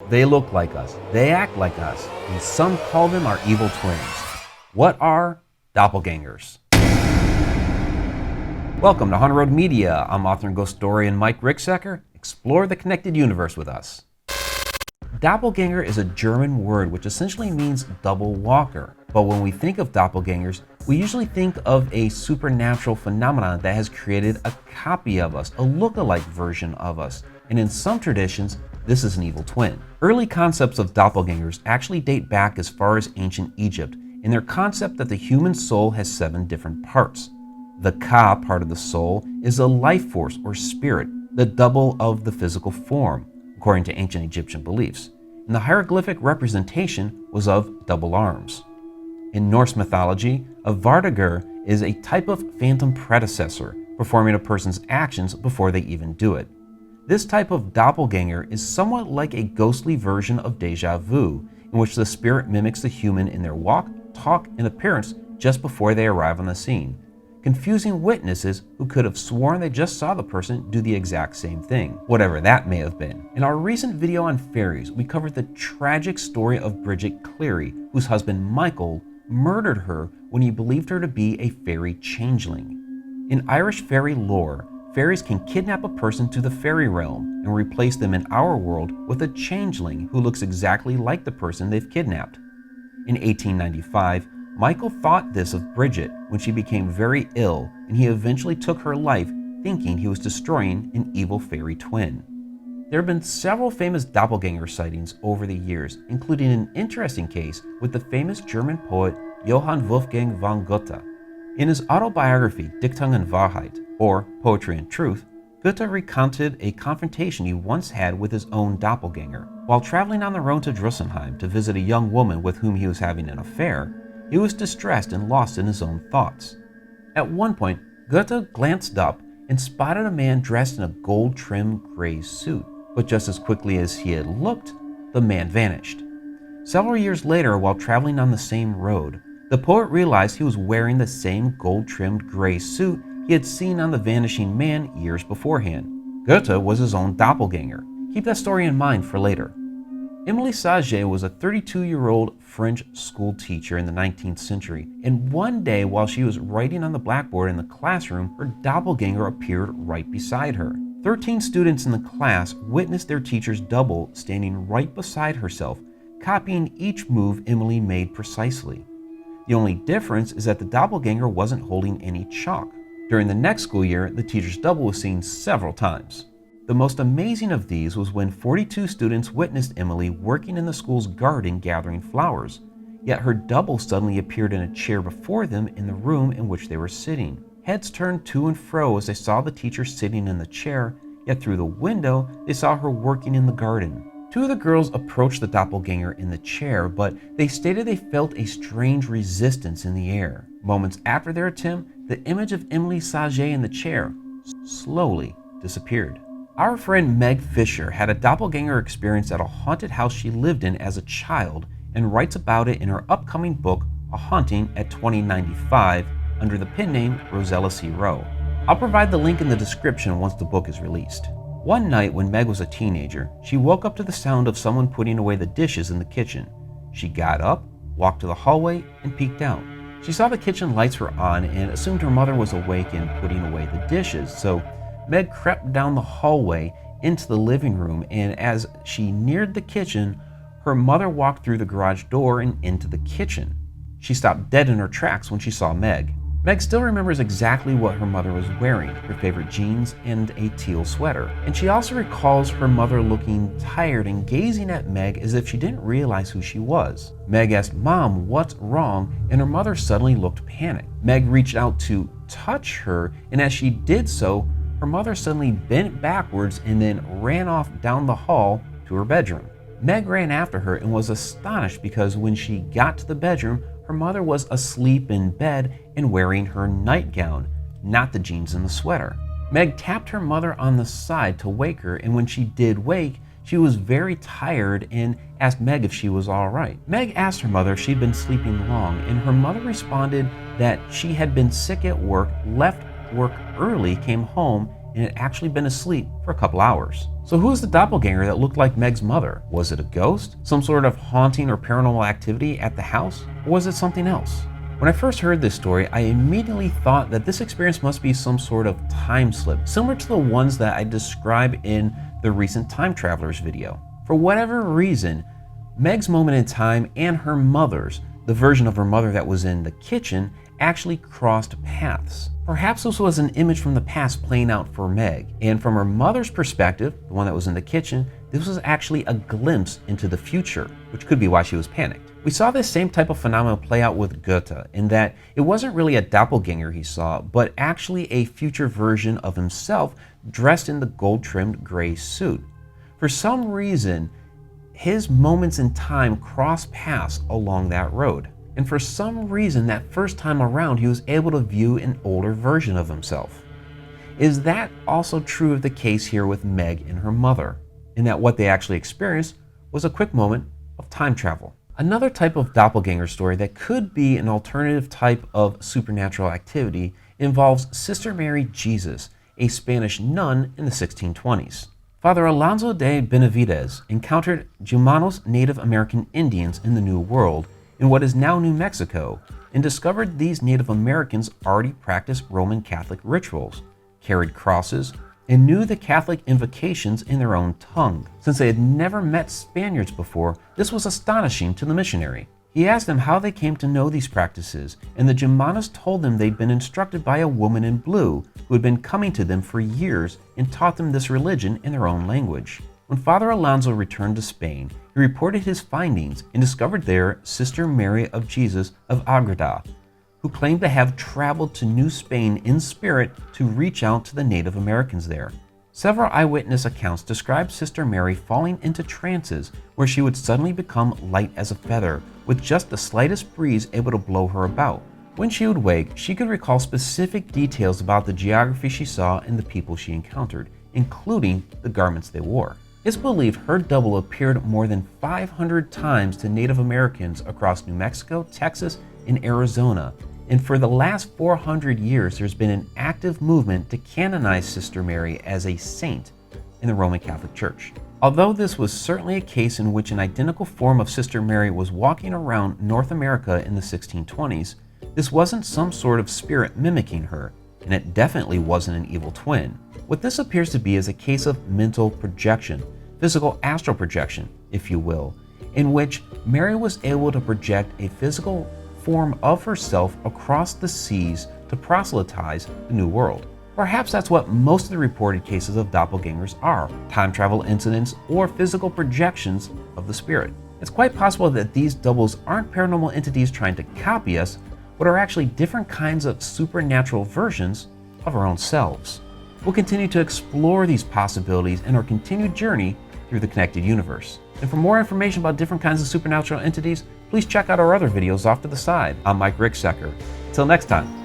They look like us, they act like us, and some call them our evil twins. What are doppelgangers? Welcome to Haunted Road Media. I'm author and ghost historian Mike Ricksecker. Explore the connected universe with us. Doppelganger is a German word which essentially means double walker. But when we think of doppelgangers, we usually think of a supernatural phenomenon that has created a copy of us, a look-alike version of us. And in some traditions, this is an evil twin. Early concepts of doppelgangers actually date back as far as ancient Egypt, in their concept that the human soul has 7 different parts. The Ka part of the soul is a life force or spirit, the double of the physical form, according to ancient Egyptian beliefs. And the hieroglyphic representation was of double arms. In Norse mythology, a Vardagur is a type of phantom predecessor, performing a person's actions before they even do it. This type of doppelganger is somewhat like a ghostly version of déjà vu, in which the spirit mimics the human in their walk, talk, and appearance just before they arrive on the scene, confusing witnesses who could have sworn they just saw the person do the exact same thing, whatever that may have been. In our recent video on fairies, we covered the tragic story of Bridget Cleary, whose husband Michael murdered her when he believed her to be a fairy changeling. In Irish fairy lore, fairies can kidnap a person to the fairy realm and replace them in our world with a changeling who looks exactly like the person they've kidnapped. In 1895, Michael thought this of Bridget when she became very ill, and he eventually took her life, thinking he was destroying an evil fairy twin. There have been several famous doppelganger sightings over the years, including an interesting case with the famous German poet Johann Wolfgang von Goethe. In his autobiography Dichtung und Wahrheit, or Poetry and Truth, Goethe recounted a confrontation he once had with his own doppelganger. While traveling on the road to Drusselheim to visit a young woman with whom he was having an affair, he was distressed and lost in his own thoughts. At one point, Goethe glanced up and spotted a man dressed in a gold-trimmed gray suit, but just as quickly as he had looked, the man vanished. Several years later, while traveling on the same road, the poet realized he was wearing the same gold-trimmed gray suit he had seen on the vanishing man years beforehand. Goethe was his own doppelganger. Keep that story in mind for later. Emilie Sagee was a 32-year-old French school teacher in the 19th century, and one day while she was writing on the blackboard in the classroom, her doppelganger appeared right beside her. 13 students in the class witnessed their teacher's double standing right beside herself, copying each move Emilie made precisely. The only difference is that the doppelganger wasn't holding any chalk. During the next school year, the teacher's double was seen several times. The most amazing of these was when 42 students witnessed Emilie working in the school's garden gathering flowers, yet her double suddenly appeared in a chair before them in the room in which they were sitting. Heads turned to and fro as they saw the teacher sitting in the chair, yet through the window they saw her working in the garden. 2 of the girls approached the doppelganger in the chair, but they stated they felt a strange resistance in the air. Moments after their attempt, the image of Emilie Sagee in the chair slowly disappeared. Our friend Meg Fisher had a doppelganger experience at a haunted house she lived in as a child and writes about it in her upcoming book, A Haunting at 2095, under the pen name Rosella C. Rowe. I'll provide the link in the description once the book is released. One night when Meg was a teenager, she woke up to the sound of someone putting away the dishes in the kitchen. She got up, walked to the hallway, and peeked out. She saw the kitchen lights were on and assumed her mother was awake and putting away the dishes, so Meg crept down the hallway into the living room, and as she neared the kitchen, her mother walked through the garage door and into the kitchen. She stopped dead in her tracks when she saw Meg. Meg still remembers exactly what her mother was wearing, her favorite jeans and a teal sweater. And she also recalls her mother looking tired and gazing at Meg as if she didn't realize who she was. Meg asked, "Mom, what's wrong?" And her mother suddenly looked panicked. Meg reached out to touch her, and as she did so, her mother suddenly bent backwards and then ran off down the hall to her bedroom. Meg ran after her and was astonished because when she got to the bedroom, her mother was asleep in bed and wearing her nightgown, not the jeans and the sweater. Meg tapped her mother on the side to wake her, and when she did wake, she was very tired and asked Meg if she was all right. Meg asked her mother if she'd been sleeping long, and her mother responded that she had been sick at work, left work early, came home, and had actually been asleep for a couple hours. So who is the doppelganger that looked like Meg's mother? Was it a ghost? Some sort of haunting or paranormal activity at the house? Or was it something else? When I first heard this story, I immediately thought that this experience must be some sort of time slip, similar to the ones that I described in the recent Time Travelers video. For whatever reason, Meg's moment in time and her mother's, the version of her mother that was in the kitchen, actually crossed paths. Perhaps this was an image from the past playing out for Meg, and from her mother's perspective, the one that was in the kitchen, this was actually a glimpse into the future, which could be why she was panicked. We saw this same type of phenomenon play out with Goethe, in that it wasn't really a doppelganger he saw, but actually a future version of himself dressed in the gold-trimmed gray suit. For some reason, his moments in time crossed paths along that road. And for some reason, that first time around, he was able to view an older version of himself. Is that also true of the case here with Meg and her mother, in that what they actually experienced was a quick moment of time travel? Another type of doppelganger story that could be an alternative type of supernatural activity involves Sister Mary Jesus, a Spanish nun in the 1620s. Father Alonso de Benavides encountered Jumanos Native American Indians in the New World in what is now New Mexico, and discovered these Native Americans already practiced Roman Catholic rituals, carried crosses, and knew the Catholic invocations in their own tongue. Since they had never met Spaniards before, this was astonishing to the missionary. He asked them how they came to know these practices, and the Jumanos told them they'd been instructed by a woman in blue who had been coming to them for years and taught them this religion in their own language. When Father Alonso returned to Spain, he reported his findings and discovered there Sister Mary of Jesus of Agreda, who claimed to have traveled to New Spain in spirit to reach out to the Native Americans there. Several eyewitness accounts describe Sister Mary falling into trances where she would suddenly become light as a feather, with just the slightest breeze able to blow her about. When she would wake, she could recall specific details about the geography she saw and the people she encountered, including the garments they wore. It's believed her double appeared more than 500 times to Native Americans across New Mexico, Texas, and Arizona, and for the last 400 years there's been an active movement to canonize Sister Mary as a saint in the Roman Catholic Church. Although this was certainly a case in which an identical form of Sister Mary was walking around North America in the 1620s, this wasn't some sort of spirit mimicking her, and it definitely wasn't an evil twin. What this appears to be is a case of mental projection, physical astral projection, if you will, in which Mary was able to project a physical form of herself across the seas to proselytize the New World. Perhaps that's what most of the reported cases of doppelgangers are, time travel incidents or physical projections of the spirit. It's quite possible that these doubles aren't paranormal entities trying to copy us, but are actually different kinds of supernatural versions of our own selves. We'll continue to explore these possibilities in our continued journey through the connected universe. And for more information about different kinds of supernatural entities, please check out our other videos off to the side. I'm Mike Ricksecker. Until next time.